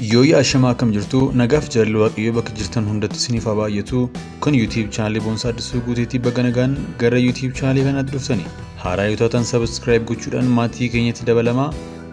Yooyi ashamaa akkam jirtu nagaaf jaalala waaqayyoo bakka jirtan hundatti isiniif haa baay'atu. Kun YouTube chaanalii Boonsaa Addisuu Guuteetii baga nagaan gara YouTube chaanalii kanaatti dhuftani. Haaraa yoo taatan subscribe gochuudhaan maatii keenyatti dabalamaa.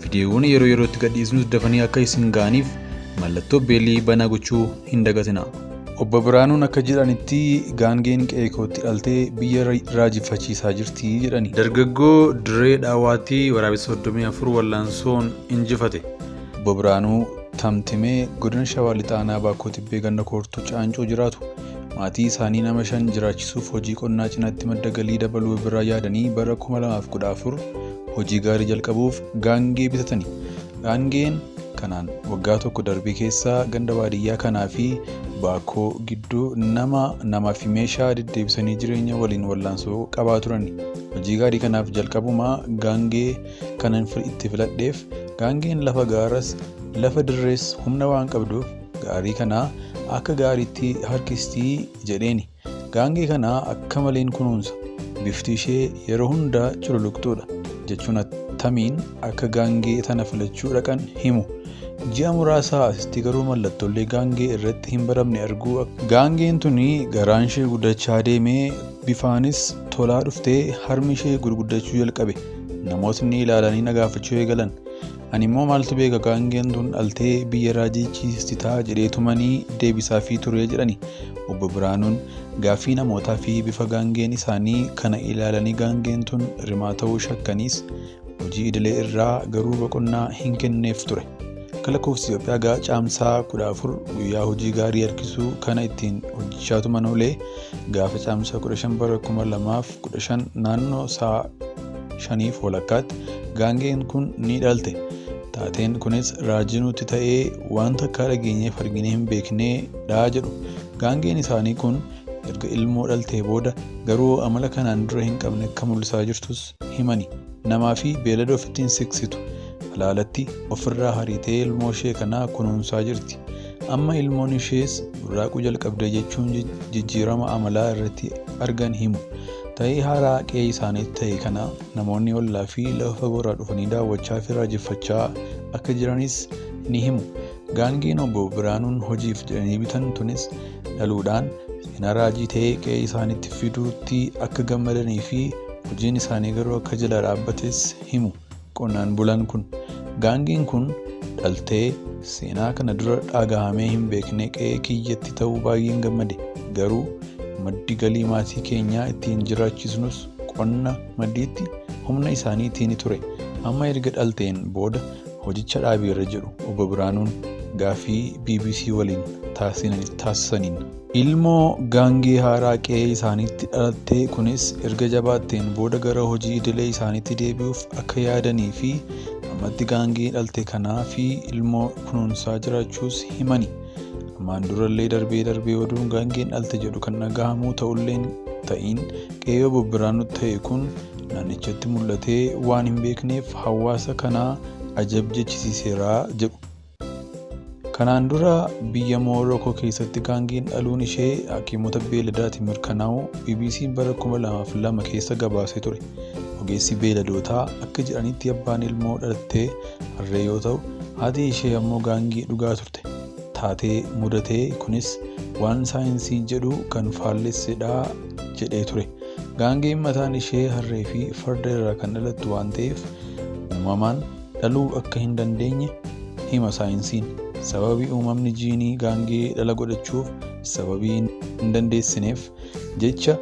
Viidiyoowwan yeroo yerootti gadhiisnus dafanii akka isin ga'aniif mallattoo beelii banaa gochuu hin dagatina. Obbo Biraanuun akka jedhanitti gaangeen qe'ee kootti dhaltee biyya raajeffachiisaa jirti jedhani. Dargaggoo Dirree Dhaawaatii waraabessa 34 wallaansoon injifate. Obbo Biraanuu tamtimee godina Shawaa Lixaanaa Baakoo Tibbee ganna koortuu Caancoo jiraatu. Maatii isaanii nama 5 jiraachisuuf hojii qonnaa cinaatti madda galii dabaluu biraa yaadanii bara 2014 hojii gaarii jalqabuuf gaangee bitatani. Gaangeen kanaan waggaa tokko darbii keessaa ganda baadiyyaa kanaa fi Baakoo gidduu namaa fi meeshaa deddeebisanii jireenya waliin wallaansoo qabaa turani. Hojii gaarii kanaaf jalqabumaa gaangee kanan itti filadheef gaangeen lafa gaaras lafa dirrees humna waan qabduuf gaarii kanaa akka gaariitti harkistii jedheeni. Gaangee kanaa akka maleen kunuunsa. Bifti ishee yeroo hundaa cululuqtuudha jechuun attamiin akka gaangee tana filachuu dhaqan himu. Ji'a muraasaa asitti garuu mallattoolee gaangee irratti hin baramne arguu. Gaangeen tuni garaan ishee guddachaa deemee bifaanis tolaa dhuftee harmi ishee gurguddachuu jalqabe. Namootni ilaalanii na gaafachuu eegalan. Ani immoo maaltu beeka gaangeen tun dhaltee biyya raajeffachiistaa jedheetumanii deebisaafii ture jedhani. Obbo Biraanuun gaaffii namootaa fi bifa gaangeen isaanii kana ilaalanii gaangeen tun rimaa ta'uu shakkaniis hojii idilee irraa garuu boqonnaa hin kenneef ture. Akka lakkoofsa Itoophiyaa caamsaa 14 guyyaa hojii gaarii harkisuu kana ittiin hojjechaa tuman oolee gaafa caamsaa 15 bara 2015 naannoo sa'a 5:00 gaangeen kun ni dhalte. Taateen kunis raajii nutti ta'ee wanta akka dhageenyeef arginee hin beeknee dhaa jedhu. Gaangeen isaanii kun erga ilmoo dhaltee booda garuu amala kanaan dura hin qabne akka mul'isaa jirtus himani. Namaa fi beelada ofitti hin siqsitu. Alaalatti ofirraa hariitee ilmoo ishee kanaa kunuunsaa jirti. Amma ilmoon ishees burraaquu jalqabde jechuun jijjiirama amalaa irratti argan himu. Ta'ee haaraa qe'ee isaaniitti ta'e kana namoonni ollaa fi lafa fagoorraa dhufanii daawwachaa fi raajeffachaa akka jiranis ni himu. Gaangeen Obbo Biraanuun hojiif jedhanii bitan tunis dhaluudhaan seenaa raajii ta'ee qe'ee isaaniitti fiduutti akka gammadanii fi hojiin isaanii garuu akka jala dhaabbates himu. Qonnaan bulaan kun gaangeen kun dhaltee seenaa kana dura dhagahamee hin beekne qe'ee kiyyatti ta'uu baay'een gammade. Garuu maddi galii maatii keenyaa ittiin jiraachisnus qonna maddiitti humna isaaniitiin ture. Amma erga dhalteen booda hojicha dhaabeera jedhu Obbo Biraanuun gaaffii BBC waliin taasisaniin. Ilmoo gaangee haaraa qe'ee isaaniitti dhalatte kunis erga jabaatteen booda gara hojii idilee isaaniitti deebi'uuf akka yaadanii fi ammatti gaangee dhalte kanaa fi ilmoo kunuunsaa jiraachuus himani. Ammaan durallee darbee oduun gaangeen dhalte jedhu kan dhagahamuu ta'ullee ta'iin qe'ee Obbo Biraanuutti ta'e kun naannichatti mul'atee waan hin beekneef hawaasa kanaa ajab jechisiiseera jedhu. Kanaan dura biyya Moorookoo keessatti gaangeen dhaluun ishee hakiimota beeladaatiin mirkanaa'uu BBC'n bara 2002 keessa gabaasee ture. Ogeessi beeladootaa akka jedhanitti abbaan ilmoo dhalattee harree yoo ta'u haati ishee ammoo gaangee dhugaa turte. Taatee mudatee kunis waan saayinsii jedhu kan faallessedha jedhee ture. Gaangeen mataan ishee harree fi farda irraa kan dhalattu waan ta'eef uumamaan dhaluu akka hin dandeenye hima saayinsiin. Sababii uumamni jiinii gaangee dhala godhachuuf sababii hin dandeessineef jecha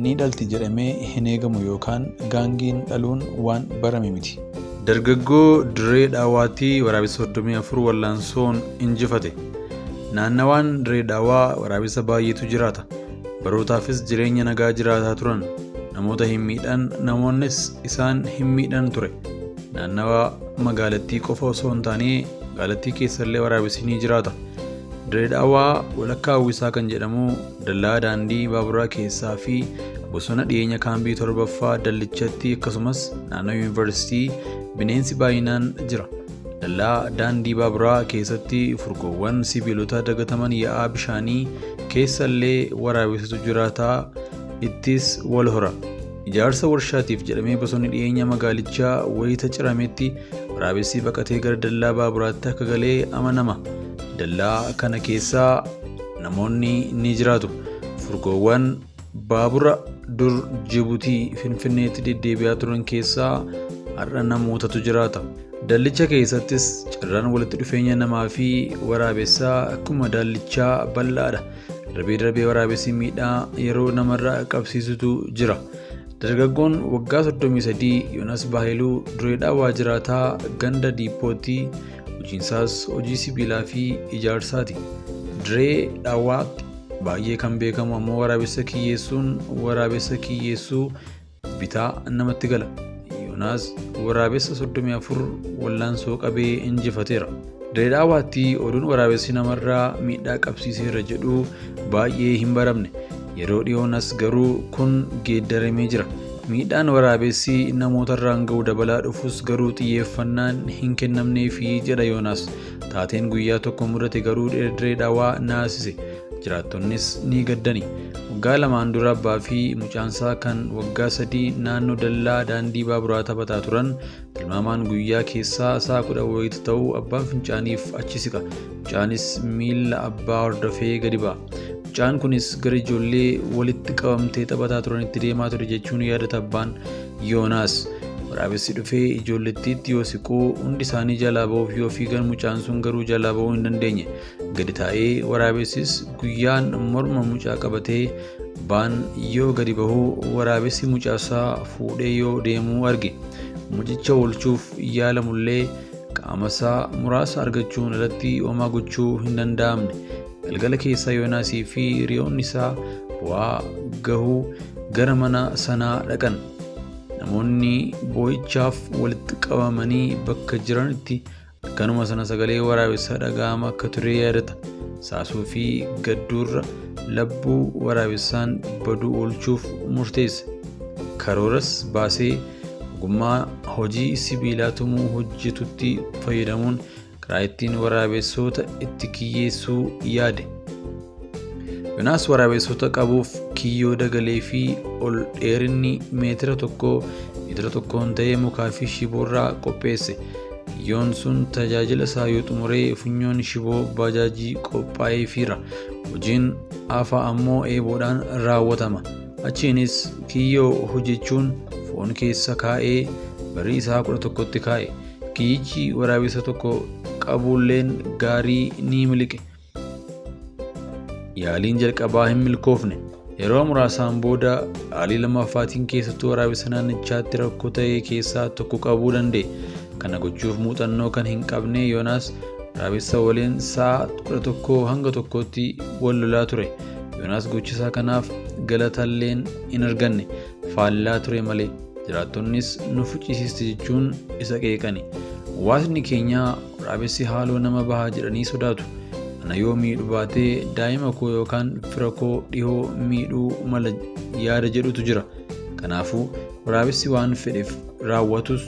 ni dhalti jedhamee hin eegamu yookaan gaangeen dhaluun waan barame miti. Dargaggoo Dirree Dhaawaatii waraabessa 34 wallaansoon injifate. Naannawaan Dirree Dhaawaa waraabessa baay'eetu jiraata. Barootaafis jireenya nagaa jiraataa turan. Namoota hin miidhan namoonnis isaan hin miidhan ture. Naannawaa magaalattii qofa osoo hin taane magaalattii keessallee waraabessi ni jiraata. Dirree Dhaawaa walakkaa Hawwisaa kan jedhamu dallaa daandii baaburaa keessaa fi bosona dhiyeenya kaambii 7ffaa dallichatti akkasumas naannoo yuunivarsiitii bineensi baay'inaan jira. Dallaa daandii baaburaa keessatti furgoowwan sibiilota dagataman yaa'aa bishaanii keessallee waraabessatu jiraataa ittis wal hora. Ijaarsa warshaatiif jedhamee bosonni dhiyeenya magaalichaa wayita cirametti waraabessi baqatee gara dallaa baaburaatti akka galee amanama. Dallaa kana keessa namoonni ni jiraatu. Furgoowwan baabura dur Jibuutii Finfinneetti deddeebi'aa turan keessaa har'a namootatu jiraata. Dallicha keessattis carraan walitti dhufeenya namaa fi waraabessaa akkuma dallichaa bal'aadha. Darbee waraabessi miidhaa yeroo namarraa qabsiisutu jira. Dargaggoon waggaa 33 Yoonaas Baahiluu dureedhaa waajjiraataa ganda Diippootti hojiinsaas hojii sibiilaa fi ijaarsaati. Diree dhawaatti baay'ee kan beekamu ammoo waraabessa kiyyeessuu bitaa namatti gala. Yoonaas waraabessa 34 wallaansoo qabee injifateera. Diree dhawaatti oduun waraabessi namarraa miidhaa qabsiiseera jedhu baay'ee hin baramne. Yeroo dhiyoonas garuu kun geeddaramee jira. Miidhaan waraabessi namootarraan ga'u dabalaa dhufus garuu xiyyeeffannaan hin kennamneefi jedha Yoonaas. Taateen guyyaa tokko mudate garuu diree dhawaa naasise. Jiraattonnis ni gaddani. Waggaa lamaan dura abbaa fi mucaansaa kan waggaa 3 naannoo dallaa daandii baaburaa taphataa turan tilmaamaan guyyaa keessaa sa'a 10 wayita ta'u abbaan fincaaniif achi siqa. Mucaanis miila abbaa hordofee gadi ba'a. Mucaan kunis gara ijoollee walitti qabamtee taphataa turanitti deemaa ture jechuun yaadata abbaan Yoonaas. Waraabessi dhufee ijoollettiitti yoo siquu hundi isaanii jalaa ba'uuf yoo fiigan mucaan sun garuu jalaa ba'uu hin dandeenye. Gadi taa'ee waraabessis guyyaan morma mucaa qabatee baan yoo gadi bahuu waraabessi mucaasaa fuudhee yoo deemuu arge. Mucicha oolchuuf yaalamullee qaamasaa muraasa argachuun irratti homaa gochuu hin danda'amne. Galgala keessaa Yoonaasii fi hiriyoonni isaa bu'aa gahuu gara mana sanaa dhaqan. Namoonni boo'ichaaf walitti qabamanii bakka jiranitti kanuma sana sagalee waraabessaa dhaga'ama akka ture yaadata. Saasuu fi gadduurra labbuu waraabessaan baduu oolchuuf murteesse. Karooras baasee ogummaa hojii sibiilaa tumuu hojjetutti fayyadamuun karaa ittiin waraabessoota itti kiyyeessuu yaade. Yoonaas waraabessoota qabuuf kiyyoo dagalee fi ol dheerinni meetira tokkoon ta'ee mukaa fi shiboorraa qopheesse. Kiyyoon sun tajaajila isaa yoo xumuree funyoon shiboo baajaajii qophaa'eefiira. Hojiin hafaa ammoo eeboodhaan raawwatama. Achiinis kiyyoo hojjechuun foon keessa kaa'ee barii isaa 11tti kaa'e. Kiyyichi waraabessa tokko qabuulleen gaarii ni miliqe. Yaaliin jalqabaa hin milkoofne. Yeroo muraasaan booda yaalii lammaffaatiin keessattuu waraabessa naannichaatti rakkoo ta'e keessaa tokko qabuu danda'e. Kana gochuuf muuxannoo kan hin qabne Yoonaas waraabessa waliin sa'a 11 hanga 1tti wal lolaa ture. Yoonaas gochisaa kanaaf galatalleen hin arganne. Faallaa ture malee. Jiraattonnis nu fuchisiiste jechuun isa qeeqani. Hawaasni keenya waraabessi haaloo nama bahaa jedhanii sodaatu. Ana yoo miidhu baatee daa'ima koo yookaan fira koo dhihoo miidhuu mala yaada jedhutu jira. Kanaafuu waraabessi waan fedheef raawwatus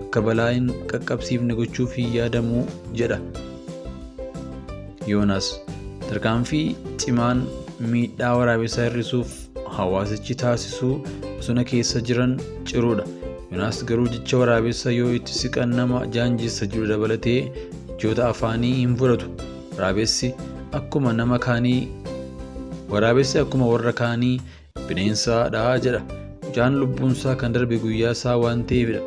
akka balaa hin qaqqabsiifne gochuuf hin yaadamu jedha Yoonaas. Tarkaanfii cimaan miidhaa waraabessaa hir'isuuf hawaasichi taasisuu bosona keessa jiran ciruudha. Yoonaas garuu jecha waraabessa yoo itti siqan nama jaanjessa jiru dabalatee jechoota afaanii hin fudhatu. Waraabessi akkuma warra kaanii bineensaadha jedha. Mucaan lubbuunsaa kan darbe guyyaa isaa waan ta'eefidha.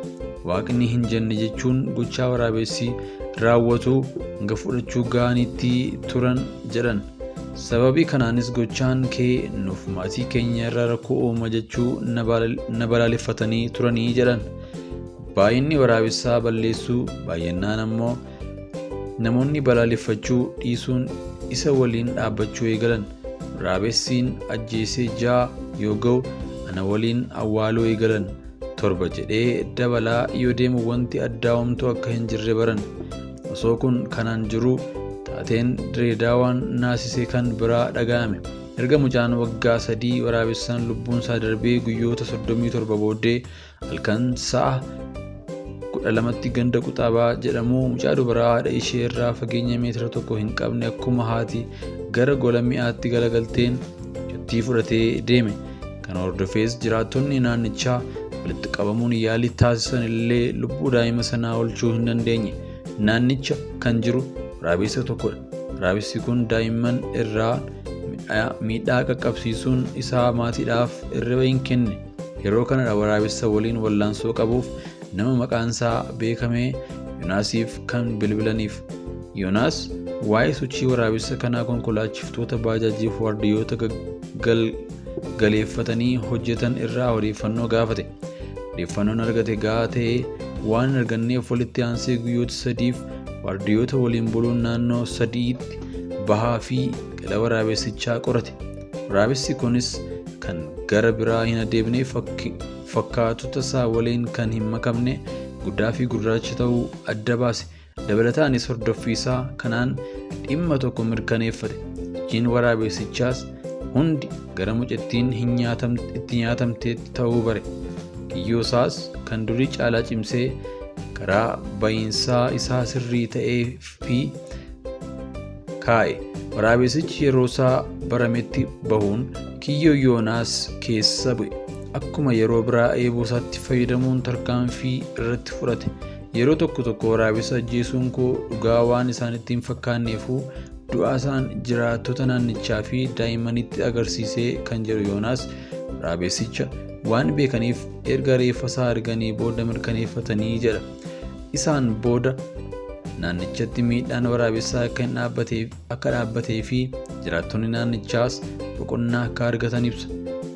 Waaqni hin jenne jechuun gochaa waraabessi raawwatu hanga fudhachuu ga'anitti turan jedhan. Sababii kanaanis gochaan kee nuuf maatii keenya irraa rakkoo uuma jechuu na balaaleffatanii turanii jedhan. Baay'inni waraabessaa balleessuu baay'inaan ammoo namoonni balaaleffachuu dhiisuun isa waliin dhaabbachuu eegalan. Waraabessiin ajjeesee 6 yoo ga'u ana waliin awwaaluu eegalan. 7 jedhee dabalaa yoo deemu wanti addaa'umtu akka hin jirre baran. Osoo kun kanaan jiru taateen Direedaawaan naasise kan biraa dhaga'ame. Erga mucaan waggaa 3 waraabessaan lubbuunsaa darbee guyyoota 37 booddee halkan sa'a 12tti ganda Quxaabaa jedhamu mucaa dubaraa haadha ishee irraa fageenya meetira 1 hin qabne akkuma haati gara gola mi'aatti galagalteen jattii fudhatee deeme. Kana hordofees jiraattonni naannichaa walitti qabamuun yaalii taasisan illee lubbuu daa'ima sanaa oolchuu hin dandeenye. Naannicha kan jiru waraabessa tokkodha. Waraabessi kun daa'imman irraa miidhaa qaqqabsiisuun isaa maatiidhaaf hirriba hin kenne. Yeroo kanadha waraabessa waliin wallaansoo qabuuf nama maqaan isaa beekame Yoonaasiif kan bilbilaniif. Yoonaas waa'ee sochii waraabessa kanaa konkolaachiftoota baajaajiif waardiyyoota galeeffatanii hojjetan irraa odeeffannoo gaafate. Odeeffannoon argate gahaa ta'ee waan hin arganneef walitti aansee guyyoota 3f waardiyyoota waliin buluun naannoo 3tti bahaa fi gala waraabessichaa qorate. Waraabessi kunis kan gara biraa hin adeemne fakkaatota isaa waliin kan hin makamne guddaa fi gurraacha ta'uu adda baase. Dabalataanis hordoffii isaa kanaan dhimma tokko mirkaneeffate. Hojiin waraabessichaas hundi gara mucattiin itti nyaatamteetti ta'uu bare. Kiyyoo isaas kan durii caalaa cimsee karaa bahiinsaa isaa sirrii ta'ee fi kaa'e. Waraabessichi yeroo isaa barametti bahuun kiyyoo Yoonaas keessa bu'e. Akkuma yeroo biraa eeboo isaatti fayyadamuun tarkaanfii irratti fudhate. Yeroo tokko waraabessa ajjeesuun koo dhugaa waan isaanitti hin fakkaanneefuu du'aa isaan jiraattota naannichaa fi daa'immanitti agarsiisee kan jedhu Yoonaas waraabessicha waan beekaniif erga reeffa isaa arganii booda mirkaneeffatanii jedha. Isaan booda naannichatti miidhaan waraabessaa akka dhaabbatee fi jiraattonni naannichaas boqonnaa akka argatan ibsa.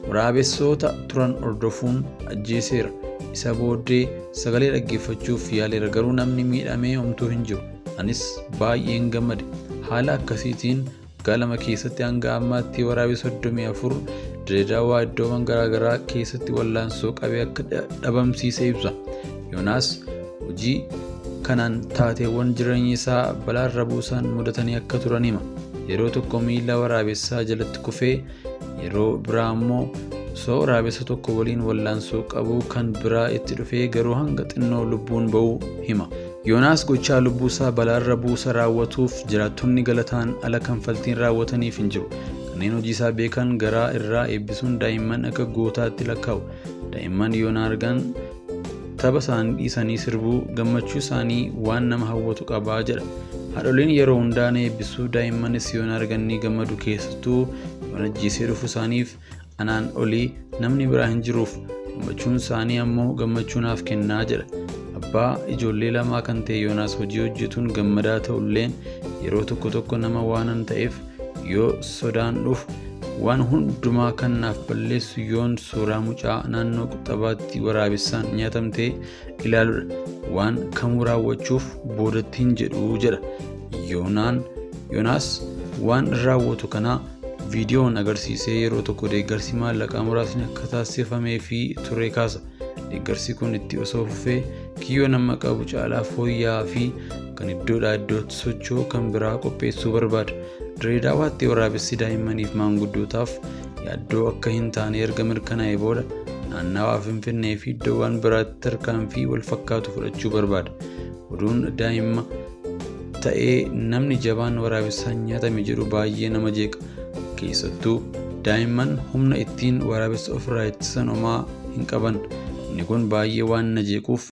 Waraabessoota turan hordofuun ajjeeseera. Isa booddee sagalee dhaggeeffachuuf yaaleera garuu namni miidhamee homtuu hin jiru. Anis baay'een gammade. Haala akkasiitiin waggaa 2 keessatti hanga ammaatti waraabessa 34 Dirreedawaa iddoowwan garaagaraa keessatti wallaansoo qabee akka dhabamsiise ibsa. Yoonaas hojii kanaan taateewwan jireenya isaa balaarra buusan mudatanii akka turan hima. Yeroo tokko miila waraabessaa jalatti kufee yeroo biraa immoo osoo waraabessa tokko waliin wallaansoo qabu kan biraa itti dhufee garuu hanga xinnoo lubbuun ba'uu hima. Yoonaas gochaa lubbuu isaa balaarra buusa raawwatuuf jiraattonni galataan ala kanfaltiin raawwataniif hin jiru. Kanneen hojii isaa beekan garaa irraa eebbisuun daa'imman akka gootaatti lakkaa'u. Daa'imman Yoonaa argan tapha isaanii dhiisanii sirbuu gammachuu isaanii waan nama hawwatu qabaa jedha. Haadholiin yeroo hundaa eebbisuu daa'immanis Yoonaa arganii gammadu keessattuu Yoona ajjeesee dhufu isaaniif anaan olii namni biraa hin jiruuf gammachuun isaanii ammoo gammachuu naaf kennaa jedha. Abbaa ijoollee lamaa kan ta'e Yoonaas hojii hojjetuun gammadaa ta'ulleen yeroo tokko nama waanan ta'eef yoo sodaan dhufu waan hundumaa kan naaf balleessu yoon suuraa mucaa naannoo quxabaatti waraabessaan nyaatamtee ilaaludha. Waan kamuu raawwachuuf boodatti hin jedhu jedha. Yoonaas waan raawwatu kana viidiyoon agarsiisee yeroo tokko deeggarsi maallaqaa muraasni akka taasifamee fi ture kaasa. Deeggarsi kun itti osoo fufee kiyyoo nama qabu caalaa fooyya'aa fi kan iddoodhaa iddootti socho'u kan biraa qopheessuu barbaada. Dirreedawaatti waraabessi daa'immaniif maanguddootaaf yaaddoo akka hin taane erga mirkanaa'ee booda naannawaa Finfinnee fi iddoowwan biraatti tarkaanfii wal fakkaatu fudhachuu barbaada. Oduun daa'imma ta'ee namni jabaan waraabessaan nyaatame jedhu baay'ee nama jeeqa. Keessattuu daa'imman humna ittiin waraabessa ofirraa ittisan homaa hin qaban. Inni kun baay'ee waan na jeequuf